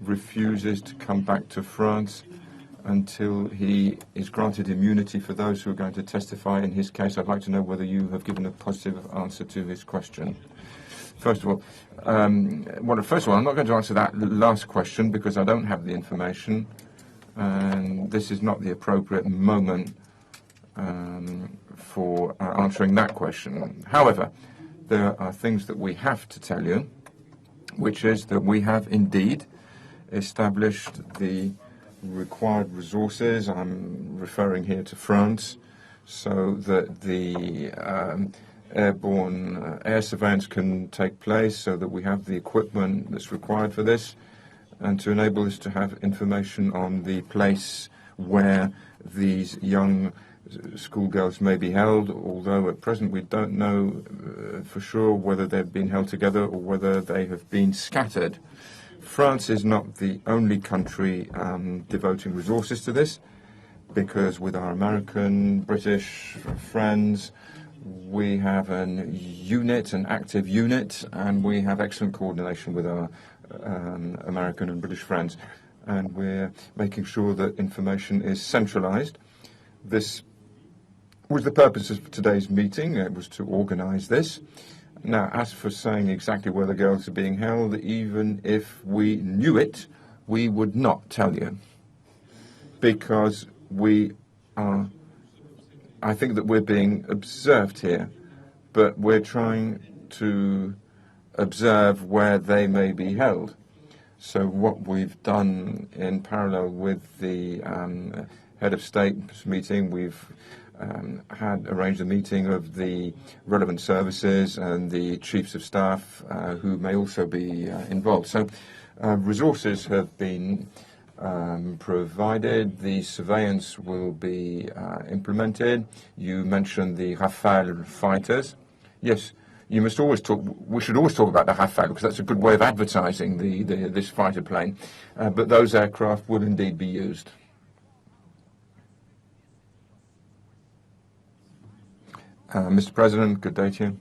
refuses to come back to France until he is granted immunity for those who are going to testify in his case. I'd like to know whether you have given a positive answer to his question. First of all, I'm not going to answer that last question because I don't have the information, and this is not the appropriate moment for answering that question. However, there are things that we have to tell you, which is that we have indeed established the required resources. I'm referring here to France, so that the airborne air surveillance can take place, so that we have the equipment that's required for this, and to enable us to have information on the place where these young schoolgirls may be held, although at present we don't know for sure whether they've been held together or whether they have been scattered. France is not the only country devoting resources to this, because with our American, British friends, we have an active unit, and we have excellent coordination with our American and British friends, and we're making sure that information is centralized. This was the purpose of today's meeting. It was to organize this. Now, as for saying exactly where the girls are being held, even if we knew it, we would not tell you, because I think that we're being observed here, but we're trying to observe where they may be held. So what we've done in parallel with the head of state meeting, we've had arranged a meeting of the relevant services and the chiefs of staff who may also be involved. So resources have been provided. The surveillance will be implemented. You mentioned the Rafale fighters. Yes, we should always talk about the Rafale, because that's a good way of advertising this fighter plane. But those aircraft will indeed be used. Mr. President, good day to you.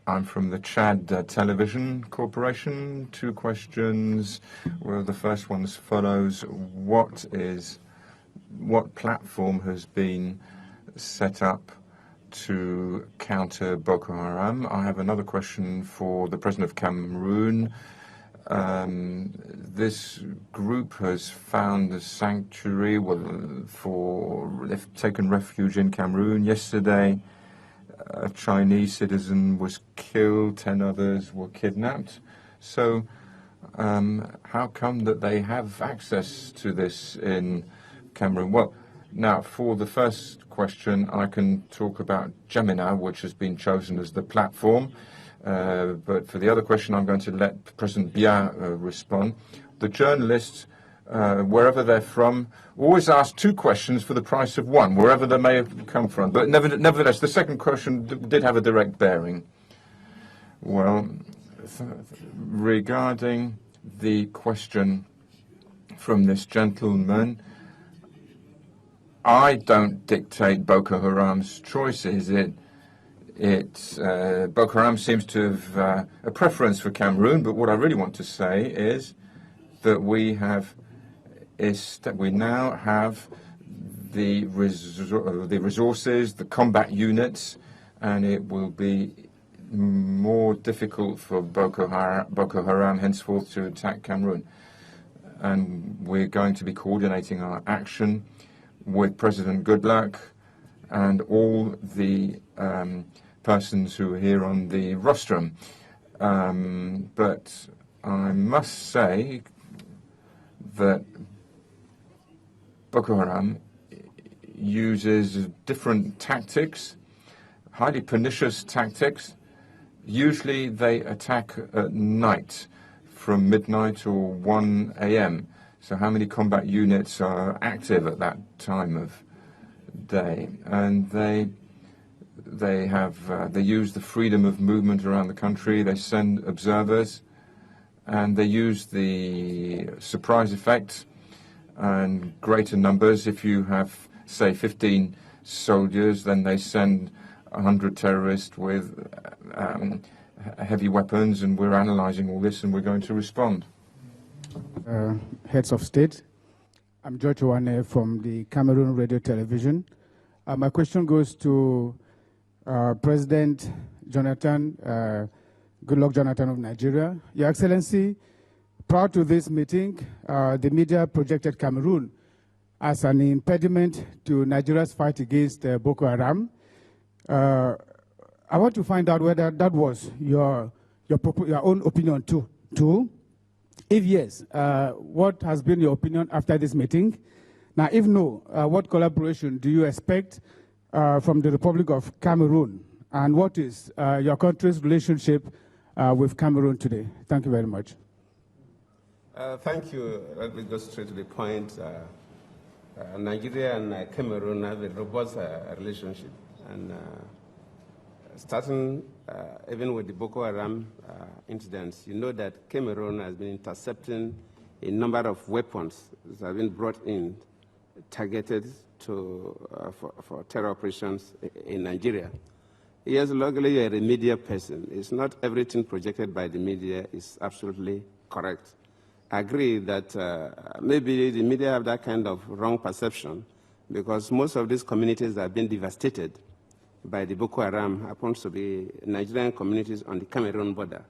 I'm from the Chad Television Corporation. 2 questions. Well, the first one follows. What platform has been set up to counter Boko Haram? I have another question for the President of Cameroon. This group has found a sanctuary they've taken refuge in Cameroon. Yesterday, a Chinese citizen was killed, 10 others were kidnapped. So how come that they have access to this in Cameroon? Well, now, for the first question, I can talk about Gemini, which has been chosen as the platform. But for the other question, I'm going to let President Biya respond. The journalists, wherever they're from, always ask 2 questions for the price of 1, wherever they may have come from. But nevertheless, the second question did have a direct bearing. Well, regarding the question from this gentleman, I don't dictate Boko Haram's choices. Boko Haram seems to have a preference for Cameroon, but what I really want to say is that we now have the resources, the combat units, and it will be more difficult for Boko Haram henceforth to attack Cameroon. And we're going to be coordinating our action with President Goodluck and all the persons who are here on the rostrum. But I must say that Boko Haram uses different tactics, highly pernicious tactics. Usually they attack at night from midnight or 1 a.m. So how many combat units are active at that time of day? And they use the freedom of movement around the country. They send observers, and they use the surprise effect and greater numbers. If you have, say, 15 soldiers, then they send 100 terrorists with heavy weapons, and we're analysing all this and we're going to respond. Heads of state, I'm George Owane from the Cameroon Radio Television. My question goes to President Jonathan, Goodluck Jonathan of Nigeria. Your Excellency, prior to this meeting, the media projected Cameroon as an impediment to Nigeria's fight against Boko Haram. I want to find out whether that was your own opinion too. If yes, what has been your opinion after this meeting? Now, if no, what collaboration do you expect from the Republic of Cameroon? And what is your country's relationship with Cameroon today? Thank you very much. Thank you. Let me go straight to the point. Nigeria and Cameroon have a robust relationship. And starting even with the Boko Haram incidents, you know that Cameroon has been intercepting a number of weapons that have been brought in, targeted for terror operations in Nigeria. Yes, luckily you're a media person. It's not everything projected by the media is absolutely correct. I agree that maybe the media have that kind of wrong perception because most of these communities have been devastated by the Boko Haram happens to be Nigerian communities on the Cameroon border.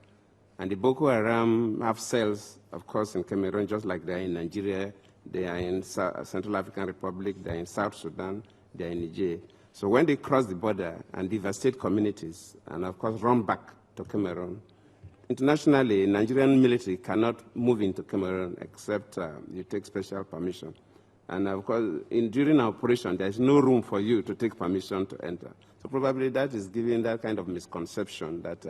And the Boko Haram have cells, of course, in Cameroon, just like they are in Nigeria, they are in Central African Republic, they are in South Sudan, they are in Niger. So when they cross the border and devastate communities, and of course run back to Cameroon, internationally, Nigerian military cannot move into Cameroon except you take special permission. And of course, during our operation, there is no room for you to take permission to enter. So probably that is giving that kind of misconception that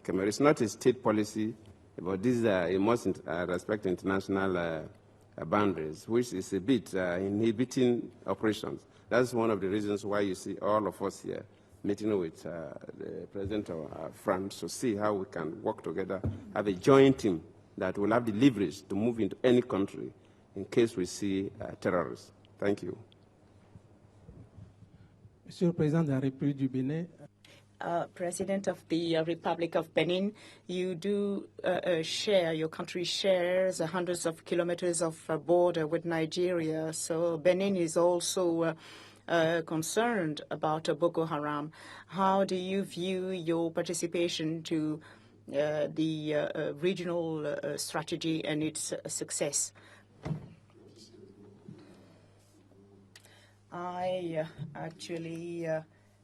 Cameroon is not a state policy, but this it must respect international boundaries, which is a bit inhibiting operations. That's one of the reasons why you see all of us here meeting with the President of France to see how we can work together, have a joint team that will have the leverage to move into any country in case we see terrorists. Thank you. Monsieur le Président de la République du Bénin. President of the Republic of Benin, you do share, your country shares hundreds of kilometers of border with Nigeria. So Benin is also concerned about Boko Haram. How do you view your participation to the regional strategy and its success? I actually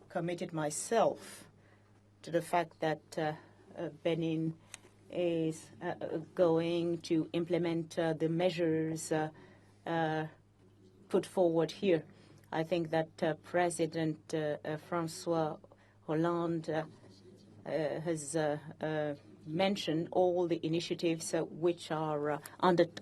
committed myself to the fact that Benin is going to implement the measures put forward here. I think that President François Hollande has mention all the initiatives which are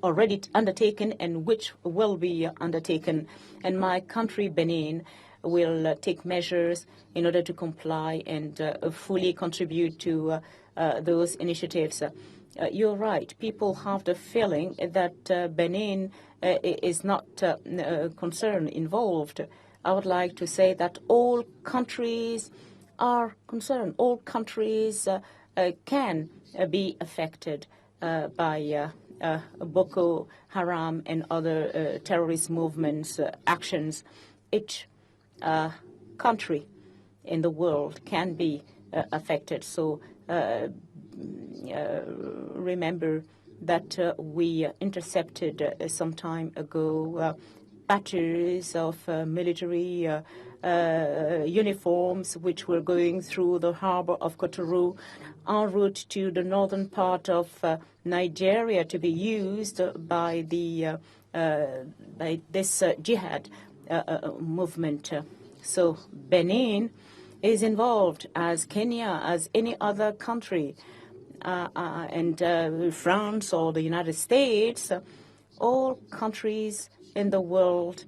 already undertaken and which will be undertaken. And my country, Benin, will take measures in order to comply and fully contribute to those initiatives. You're right. People have the feeling that Benin is not concerned, involved. I would like to say that all countries are concerned. All countries can be affected by Boko Haram and other terrorist movements, actions. Each country in the world can be affected. So remember that we intercepted some time ago batches of military uniforms which were going through the harbor of Cotonou en route to the northern part of Nigeria to be used by the by this jihad movement. So Benin is involved, as Kenya, as any other country, and France or the United States. All countries in the world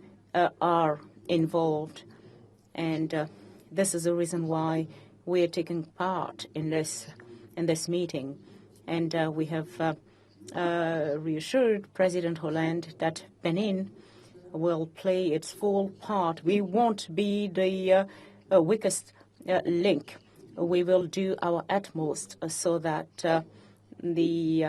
are involved. And this is the reason why we are taking part in this meeting. And we have reassured President Hollande that Benin will play its full part. We won't be the weakest link. we will do our utmost so that the